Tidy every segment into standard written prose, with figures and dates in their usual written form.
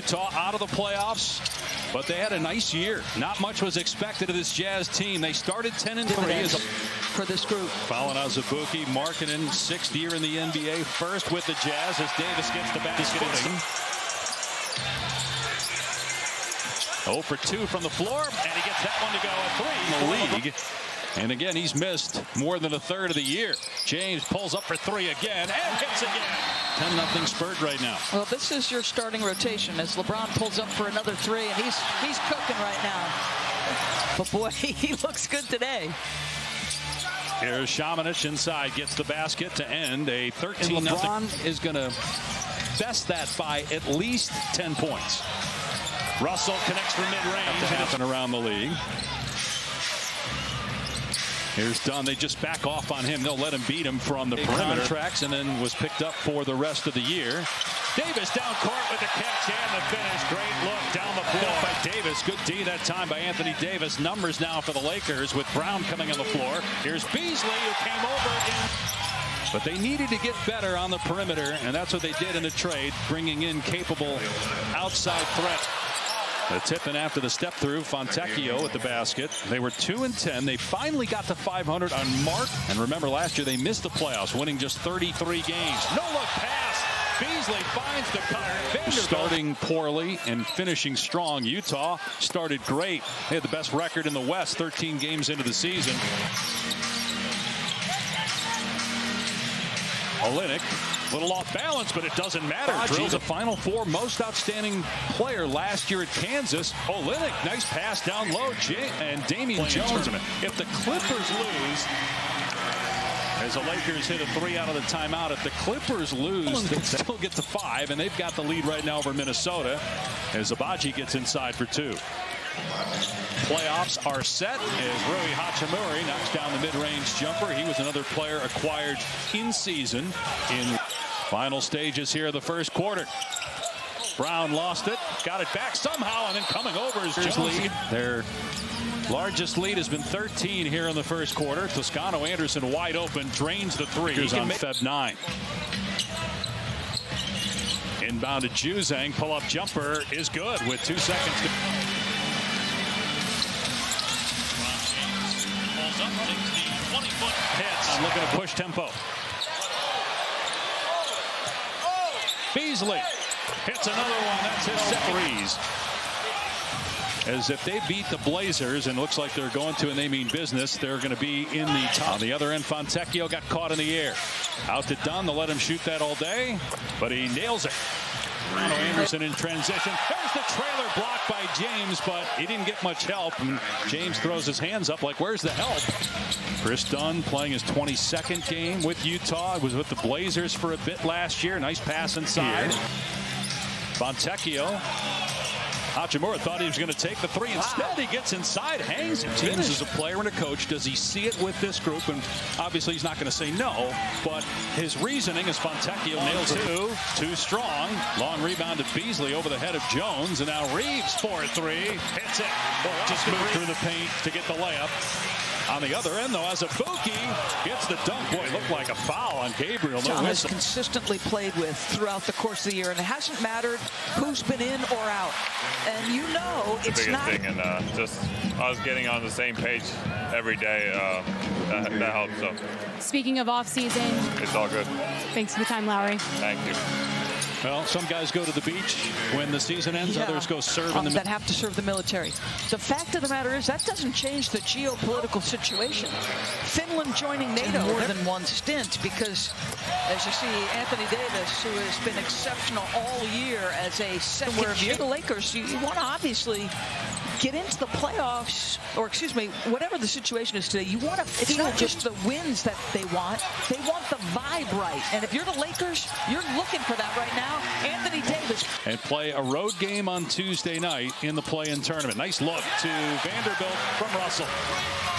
Utah out of the playoffs, but they had a nice year. Not much was expected of this Jazz team. They started 10-3 for this group. Following Azubuike, Markkanen, 6th year in the NBA, first with the Jazz as Davis gets the basket. 0 for 2 from the floor, and he gets that one to go at 3 in the league. And again, he's missed more than a third of the year. James pulls up for 3 again and hits again. 10-0 Spurs right now. Well, this is your starting rotation as LeBron pulls up for another 3, and he's cooking right now. But boy, he looks good today. Here's Šamanić inside, gets the basket to end a 13-0. LeBron is going to best that by at least 10 points. Russell connects from mid-range. Happen around the league. Here's Dunn. They just back off on him. They'll let him beat him from the perimeter. Contracts and then was picked up for the rest of the year. Davis down court with the catch and the finish. Great look down the floor by Davis. Good D that time by Anthony Davis. Numbers now for the Lakers with Brown coming on the floor. Here's Beasley who came over. But they needed to get better on the perimeter, and that's what they did in the trade, bringing in capable outside threat. The tip in after the step through, Fontecchio at the basket. They were 2-10. They finally got to 500 on Mark. And remember, last year they missed the playoffs, winning just 33 games. No-look pass. Beasley finds the cutter. Starting poorly and finishing strong. Utah started great. They had the best record in the West, 13 games into the season. Olynyk, a little off balance, but it doesn't matter. Drills a Final Four most outstanding player last year at Kansas. Olynyk, nice pass down low. And Damian Jones. If the Clippers lose, as the Lakers hit a 3 out of the timeout, if the Clippers lose, they still get to 5, and they've got the lead right now over Minnesota as Abaji gets inside for 2. Playoffs are set as Rui Hachimura knocks down the mid-range jumper. He was another player acquired in season in final stages here of the first quarter. Brown lost it, got it back somehow, and then coming over is Jones. Their largest lead has been 13 here in the first quarter. Toscano Anderson wide open, drains the 3. He's on Feb 9. Inbound to Juzang, pull-up jumper is good with 2 seconds to hits. Looking to push tempo. Beasley hits another one. That's his threes. As if they beat the Blazers, and looks like they're going to, and they mean business, they're going to be in the top. On the other end, Fontecchio got caught in the air. Out to Dunn. They'll let him shoot that all day, but he nails it. Anderson in transition. There's the trailer blocked by James, but he didn't get much help. And James throws his hands up like, where's the help? Chris Dunn playing his 22nd game with Utah. Was with the Blazers for a bit last year. Nice pass inside. Fontecchio. Hachimura thought he was going to take the 3. Instead, he gets inside, hangs it. James is a player and a coach. Does he see it with this group? And obviously, he's not going to say no. But his reasoning is Fontecchio nails it. Too strong. Long rebound to Beasley over the head of Jones. And now Reeves for 3. Hits it. Just moved through the paint to get the layup. On the other end, though, Azubuike gets the dunk. Boy, it looked like a foul on Gabriel. John has consistently played with throughout the course of the year, and it hasn't mattered who's been in or out. And you know, it's the biggest not. thing, and just us getting on the same page every day, that helps. So. Speaking of off-season, it's all good. Thanks for the time, Lowry. Thank you. Well, some guys go to the beach when the season ends. Yeah. Others go serve in the that have to serve the military. The fact of the matter is that doesn't change the geopolitical situation. Finland joining NATO more than one stint because, as you see, Anthony Davis, who has been exceptional all year as a second year, the Lakers, you want to obviously get into the playoffs, or excuse me, whatever the situation is today, you want to, it's not just the wins that they want the vibe right. And if you're the Lakers, you're looking for that right now. Anthony Davis. And play a road game on Tuesday night in the play-in tournament. Nice look to Vanderbilt from Russell.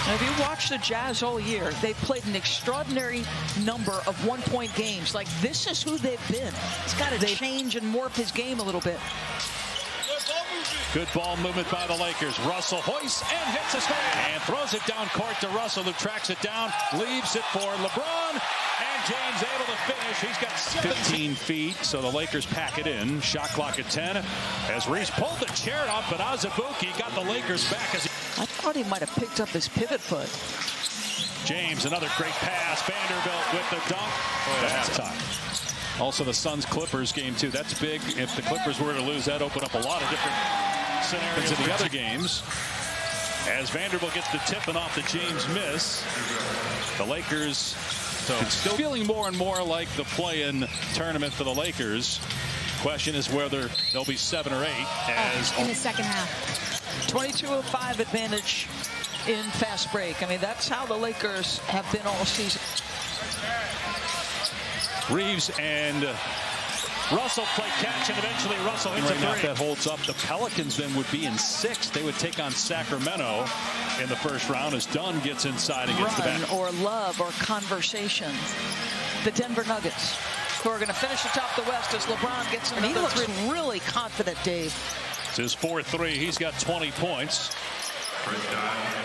Now, if you watch the Jazz all year, they've played an extraordinary number of one-point games. Like, this is who they've been. He's got to change and morph his game a little bit. Good ball movement by the Lakers. Russell hoists and hits a shot and throws it down court to Russell, who tracks it down, leaves it for LeBron. And James able to finish. He's got 15 feet, so the Lakers pack it in. Shot clock at 10 as Reese pulled the chair up, but Azubuike got the Lakers back. I thought he might have picked up his pivot foot. James, another great pass. Vanderbilt with the dunk. That's time. Also, the Suns-Clippers game, too. That's big. If the Clippers were to lose, that opened up a lot of different scenarios in the other games. As Vanderbilt gets the tip and off the James miss, the Lakers still feeling more and more like the play-in tournament for the Lakers. Question is whether they'll be 7 or 8 as in the second half. 22-05 advantage in fast break. I mean, that's how the Lakers have been all season. Reeves and Russell play catch, and eventually Russell hits a three. If that holds up, the Pelicans then would be in 6. They would take on Sacramento in the first round as Dunn gets inside and gets the back. Or love or conversation. The Denver Nuggets, who are going to finish atop the West as LeBron gets another. And he looks really confident, Dave. It's his 4th-3. He's got 20 points.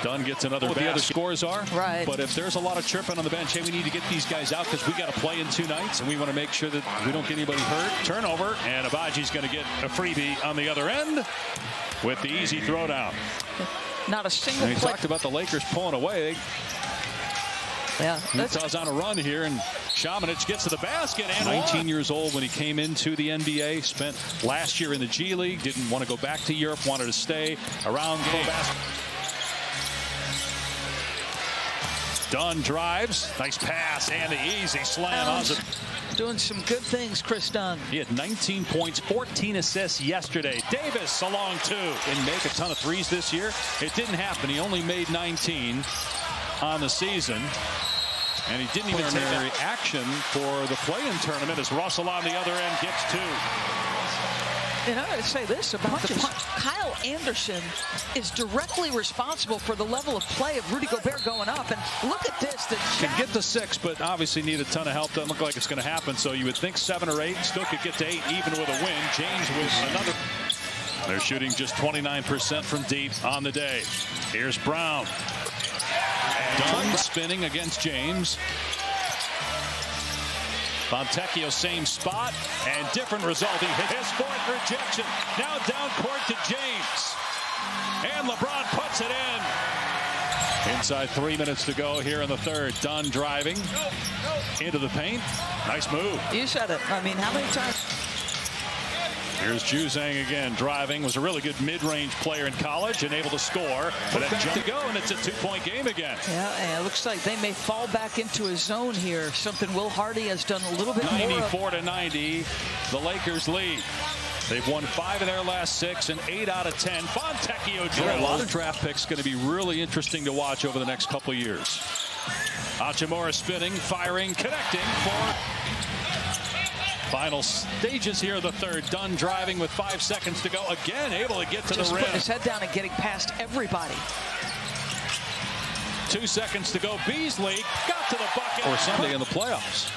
Dunn gets another. What the other scores are. Right. But if there's a lot of chirping on the bench, hey, we need to get these guys out because we got to play in 2 nights, and we want to make sure that we don't get anybody hurt. Turnover, and Abaji's going to get a freebie on the other end with the easy throwdown. Not a single and he play. talked about the Lakers pulling away. Yeah, Utah's on a run here, and Šamanić gets to the basket. And 19 years old when he came into the NBA. Spent last year in the G League. Didn't want to go back to Europe. Wanted to stay around the basket. Dunn drives. Nice pass and the easy slam. Doing some good things, Chris Dunn. He had 19 points, 14 assists yesterday. Davis along 2. And make a ton of threes this year. It didn't happen. He only made 19 on the season. And he didn't even take action for the play-in tournament as Russell on the other end gets 2. And I got to say this about the punch. Kyle Anderson is directly responsible for the level of play of Rudy Gobert going up. And look at this. Can get to 6, but obviously need a ton of help. Doesn't look like it's going to happen. So you would think 7 or 8. Still could get to 8 even with a win. James with another. They're shooting just 29% from deep on the day. Here's Brown. Dunn spinning against James. Fontecchio, same spot, and different result. He hit his 4th rejection. Now down court to James. And LeBron puts it in. Inside 3 minutes to go here in the 3rd. Dunn driving into the paint. Nice move. You said it. I mean, how many times? Here's Juzang again, driving. Was a really good mid-range player in college and able to score. But that jump to go, and it's a 2-point game again. Yeah, and it looks like they may fall back into a zone here. Something Will Hardy has done a little bit more. 94-90, the Lakers lead. They've won 5 of their last 6 and 8 out of 10. Fontecchio drilled. A lot of draft picks going to be really interesting to watch over the next couple of years. Hachimura spinning, firing, connecting for final stages here of the 3rd. Dunn driving with 5 seconds to go. Again, able to get to the rim. Putting his head down and getting past everybody. 2 seconds to go. Beasley got to the bucket. Or Sunday in the playoffs.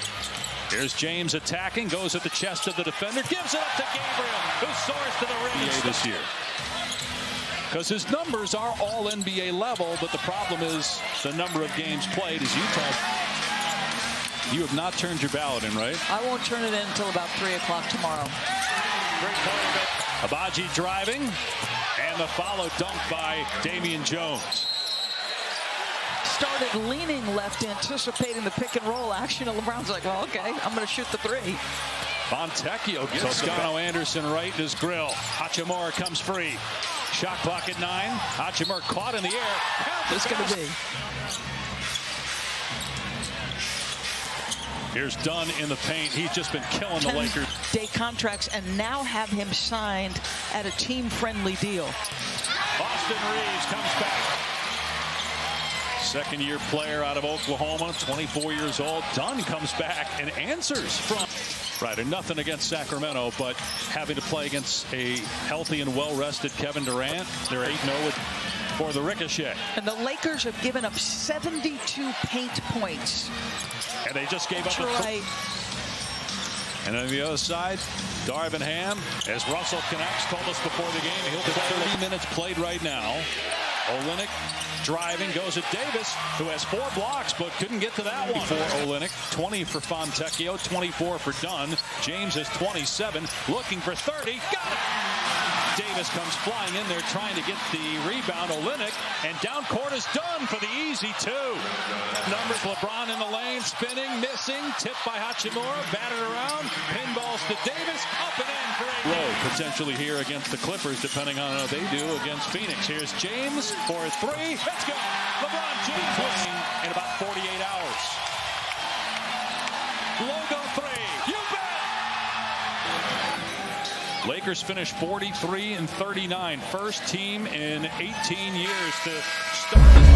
Here's James attacking. Goes at the chest of the defender. Gives it up to Gabriel, who soars to the rim this year. Because his numbers are all NBA level, but the problem is the number of games played is Utah. You have not turned your ballot in, right? I won't turn it in until about 3 o'clock tomorrow. Great point. Abaji driving, and the follow dunk by Damian Jones. Started leaning left, anticipating the pick and roll action, and LeBron's like, well, okay, I'm going to shoot the 3. Fontecchio gets Toscano Anderson right in his grill. Hachimura comes free. Shot clock at 9. Hachimura caught in the air. This is going to be. Here's Dunn in the paint. He's just been killing the Lakers. 10-day contracts and now have him signed at a team-friendly deal. Austin Reeves comes back. Second-year player out of Oklahoma, 24 years old. Dunn comes back and answers from. Right, and nothing against Sacramento, but having to play against a healthy and well-rested Kevin Durant. They're 8-0 for the ricochet. And the Lakers have given up 72 paint points. And they just gave up right. And on the other side, Darvin Ham, as Russell connects, told us before the game, he'll be 30 minutes played right now. Olynyk driving, goes at Davis, who has 4 blocks, but couldn't get to that one. For Olynyk, 20 for Fontecchio, 24 for Dunn. James has 27, looking for 30, got it! Davis comes flying in there trying to get the rebound. Olynyk, and down court is Dunn for the easy 2. Numbers, LeBron in the lane, spinning, missing, tipped by Hachimura, batted around, pinballs to Davis, up and in for a row potentially here against the Clippers, depending on how they do against Phoenix. Here's James for 3. Let's go! LeBron James in about 48 hours. Logo 3. You bet! Lakers finish 43-39. First team in 18 years to start.